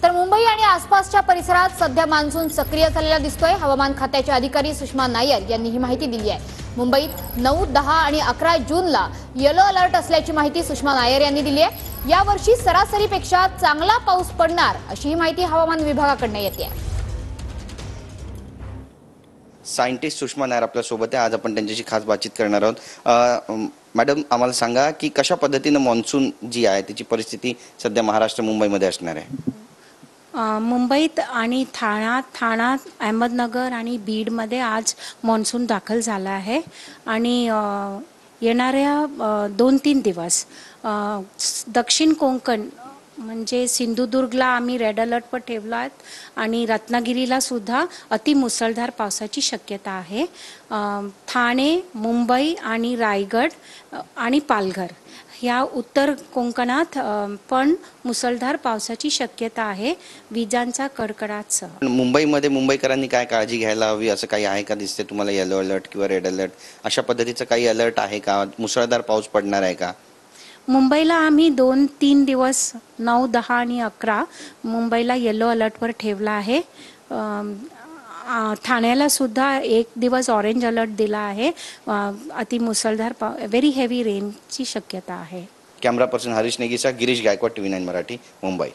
तर मुंबई आणि आसपासच्या परिसरात सध्या मान्सून सक्रिय झालेला दिसतोय। हवामान खात्याचे अधिकारी सुषमा नायर यांनी ही माहिती दिली आहे। मुंबईत 9, 10 आणि 11 जूनला येलो अलर्ट असल्याची माहिती सुषमा नायर यांनी दिली आहे। यावर्षी सरासरीपेक्षा चांगला पाऊस पडणार अशी माहिती हवामान विभागाकडून येते। सायंटिस्ट सुषमा नायर आपल्या सोबत आहे। आज आपण त्यांच्याशी खास बातचीत करणार आहोत। मॅडम, आम्हाला सांगा की कशा पद्धतीने मॉन्सून जी आहे त्याची परिस्थिती सध्या महाराष्ट्र मुंबईमध्ये असणार आहे। मुंबईत आणि ठाणा, अहमदनगर आणि बीडमध्ये आज मॉन्सून दाखल झाला आहे आणि येणाऱ्या 2-3 दिवस दक्षिण कोकण म्हणजे सिंधुदुर्गला आम्ही रेड अलर्ट पर ठेवला आहे आणि रत्नागिरीला सुद्धा अतिमुसळधार पावसाची शक्यता आहे। ठाणे, मुंबई आणि रायगड आणि पालघर ह्या उत्तर कोकणात पण मुसळधार पावसाची शक्यता आहे, विजांचा कडकडाटसह। मुंबईमध्ये मुंबईकरांनी काय काळजी घ्यायला हवी असं काही आहे का? दिसते तुम्हाला येलो अलर्ट किंवा रेड अलर्ट अशा पद्धतीचं काही अलर्ट आहे का? मुसळधार पाऊस पडणार आहे का? मुंबईला आम्ही 2-3 दिवस 9, 10 आणि 11 मुंबईला येलो अलर्टवर ठेवला आहे। ठाण्याला सुद्धा 1 दिवस ऑरेंज अलर्ट दिला आहे। अतिमुसळधार व्हेरी हेवी रेनची शक्यता आहे। कॅमेरा पर्सन हरीश नेगीचा, गिरीश गायकवाड, TV9 मराठी, मुंबई।